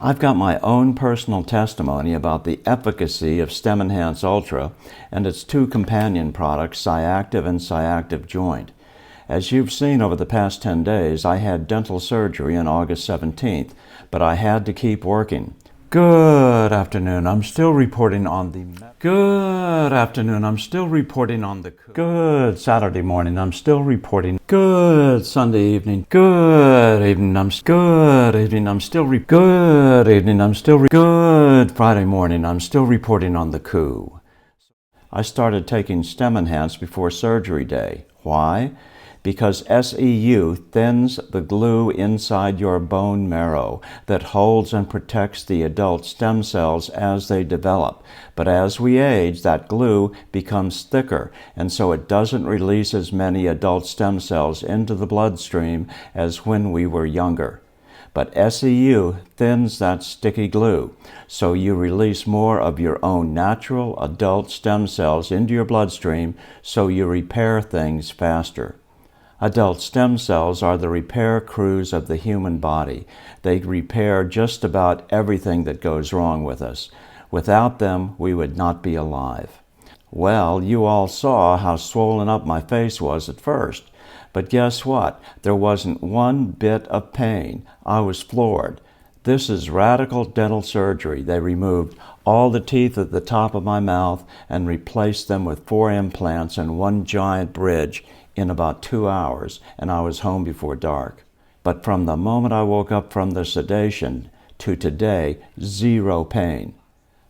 I've got my own personal testimony about the efficacy of STEM Enhance Ultra and its two companion products, Cyactive and Cyactive Joint. As you've seen over the past 10 days, I had dental surgery on August 17th, but I had to keep working. Good afternoon. I'm still reporting on the... Good afternoon. I'm still reporting on the... Good Saturday morning. I'm still reporting... Good Sunday evening. Good evening. Good evening. Good evening. Good Friday morning. I'm still reporting on the coup. I started taking STEM Enhance before surgery day. Why? Because SEU thins the glue inside your bone marrow that holds and protects the adult stem cells as they develop. But as we age, that glue becomes thicker, and so it doesn't release as many adult stem cells into the bloodstream as when we were younger. But SEU thins that sticky glue, so you release more of your own natural adult stem cells into your bloodstream, so you repair things faster. Adult stem cells are the repair crews of the human body. They repair just about everything that goes wrong with us. Without them, we would not be alive. Well, you all saw how swollen up my face was at first. But guess what? There wasn't one bit of pain. I was floored. This is radical dental surgery. They removed all the teeth at the top of my mouth and replaced them with 4 implants and 1 giant bridge in about 2 hours, and I was home before dark. But from the moment I woke up from the sedation to today, 0 pain.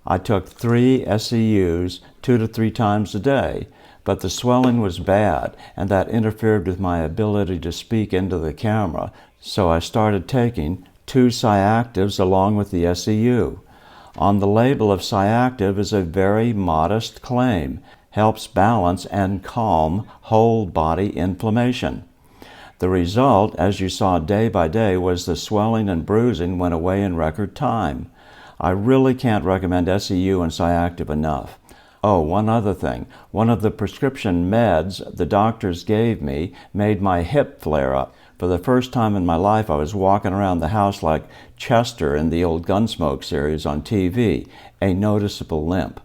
I took 3 SEUs 2 to 3 times a day, but the swelling was bad, and that interfered with my ability to speak into the camera, so I started taking 2 Cyactives along with the SEU. On the label of Cyactive is a very modest claim: helps balance and calm whole body inflammation. The result, as you saw day by day, was the swelling and bruising went away in record time. I really can't recommend SEU and Cyactive enough. Oh, one other thing. One of the prescription meds the doctors gave me made my hip flare up. For the first time in my life, I was walking around the house like Chester in the old Gunsmoke series on TV, a noticeable limp.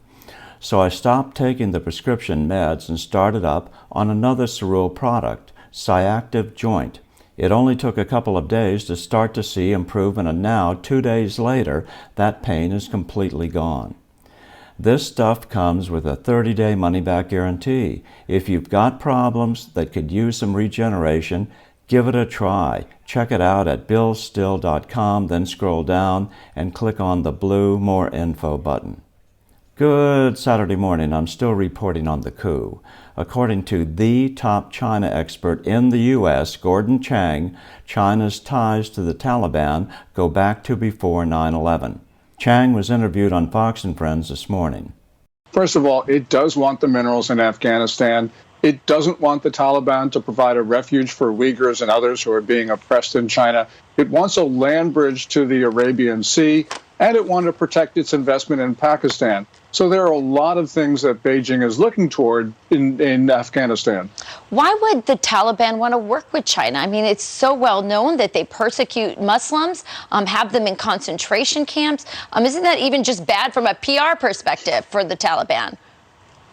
So I stopped taking the prescription meds and started up on another Cerule product, Cyactive Joint. It only took a couple of days to start to see improvement, and now, 2 days later, that pain is completely gone. This stuff comes with a 30-day money-back guarantee. If you've got problems that could use some regeneration, give it a try. Check it out at billstill.com, then scroll down and click on the blue More Info button. Good Saturday morning. I'm still reporting on the coup. According to the top China expert in the U.S., Gordon Chang, China's ties to the Taliban go back to before 9/11. Chang was interviewed on Fox and Friends this morning. First of all, it does want the minerals in Afghanistan. It doesn't want the Taliban to provide a refuge for Uyghurs and others who are being oppressed in China. It wants a land bridge to the Arabian Sea, and it wanted to protect its investment in Pakistan. So there are a lot of things that Beijing is looking toward in Afghanistan. Why would the Taliban want to work with China? I mean, it's so well known that they persecute Muslims, have them in concentration camps. Isn't that even just bad from a PR perspective for the Taliban?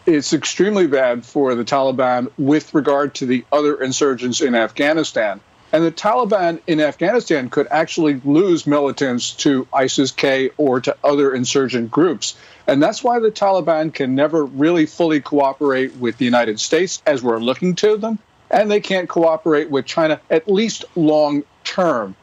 It's extremely bad for the Taliban with regard to the other insurgents in Afghanistan. And the Taliban in Afghanistan could actually lose militants to ISIS-K or to other insurgent groups. And that's why the Taliban can never really fully cooperate with the United States as we're looking to them. And they can't cooperate with China, at least long term,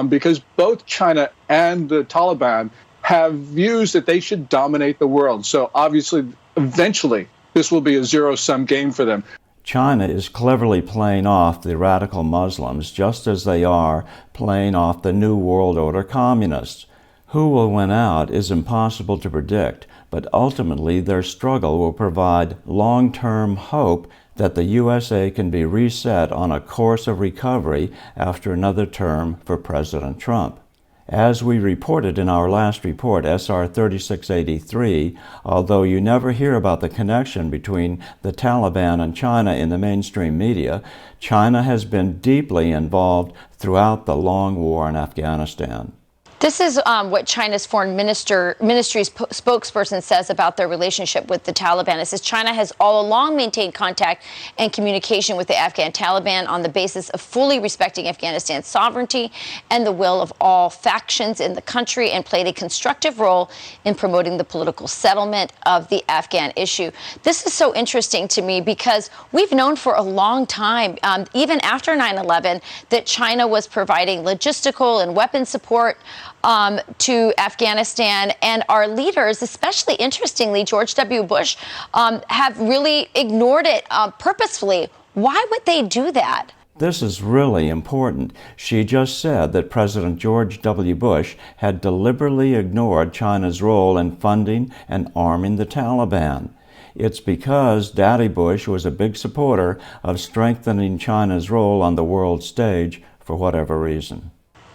because both China and the Taliban have views that they should dominate the world. So obviously, eventually, this will be a zero-sum game for them. China is cleverly playing off the radical Muslims just as they are playing off the New World Order communists. Who will win out is impossible to predict, but ultimately their struggle will provide long-term hope that the USA can be reset on a course of recovery after another term for President Trump. As we reported in our last report, SR 3683, although you never hear about the connection between the Taliban and China in the mainstream media, China has been deeply involved throughout the long war in Afghanistan. This is what China's foreign ministry's spokesperson says about their relationship with the Taliban. It says China has all along maintained contact and communication with the Afghan Taliban on the basis of fully respecting Afghanistan's sovereignty and the will of all factions in the country, and played a constructive role in promoting the political settlement of the Afghan issue. This is so interesting to me because we've known for a long time, even after 9/11, that China was providing logistical and weapon support to Afghanistan, and our leaders, especially interestingly George W. Bush, have really ignored it purposefully. Why would they do that? This is really important. She just said that President George W. Bush had deliberately ignored China's role in funding and arming the Taliban. It's because Daddy Bush was a big supporter of strengthening China's role on the world stage for whatever reason.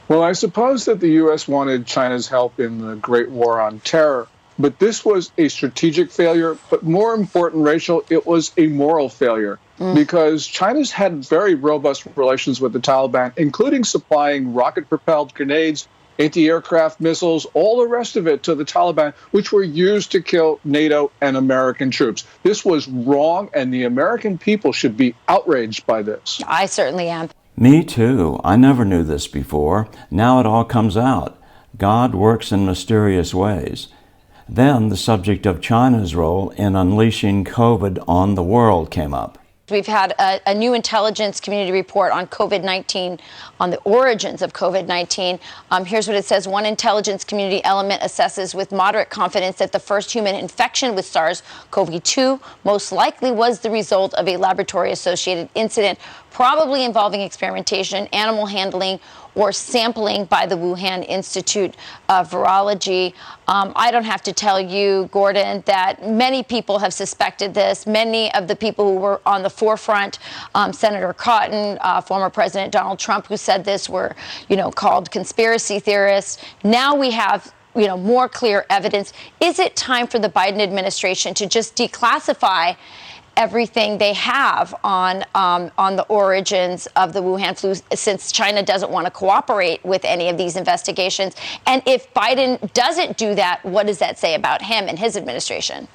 Well, I suppose that the U.S. wanted China's help in the Great War on Terror, but this was a strategic failure. But more important, Rachel, it was a moral failure because China's had very robust relations with the Taliban, including supplying rocket-propelled grenades, anti-aircraft missiles, all the rest of it to the Taliban, which were used to kill NATO and American troops. This was wrong, and the American people should be outraged by this. I certainly am. Me too. I never knew this before. Now it all comes out. God works in mysterious ways. Then the subject of China's role in unleashing COVID on the world came up. We've had a new intelligence community report on COVID-19, on the origins of COVID-19. Here's what it says. One intelligence community element assesses with moderate confidence that the first human infection with SARS-CoV-2 most likely was the result of a laboratory-associated incident, probably involving experimentation, animal handling, or sampling by the Wuhan Institute of Virology. I don't have to tell you, Gordon, that many people have suspected this. Many of the people who were on the forefront, Senator Cotton, former President Donald Trump, who said this, were, called conspiracy theorists. Now we have more clear evidence. Is it time for the Biden administration to just declassify everything they have on the origins of the Wuhan flu, since China doesn't want to cooperate with any of these investigations? And if Biden doesn't do that, what does that say about him and his administration?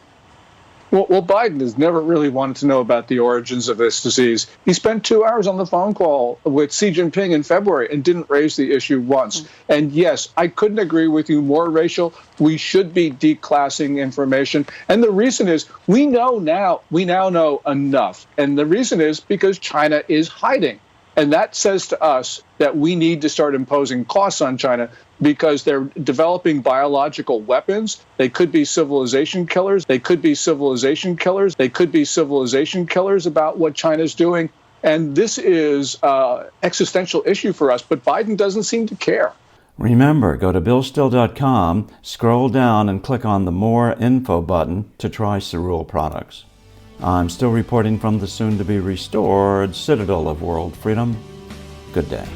Well, Biden has never really wanted to know about the origins of this disease. He spent 2 hours on the phone call with Xi Jinping in February and didn't raise the issue once. And yes, I couldn't agree with you more, Rachel. We should be declassing information. And the reason is we now know enough. And the reason is because China is hiding. And that says to us that we need to start imposing costs on China because they're developing biological weapons. They could be civilization killers. They could be civilization killers. They could be civilization killers about what China's doing. And this is an existential issue for us, but Biden doesn't seem to care. Remember, go to BillStill.com, scroll down and click on the More Info button to try Cerule products. I'm still reporting from the soon-to-be-restored Citadel of World Freedom. Good day.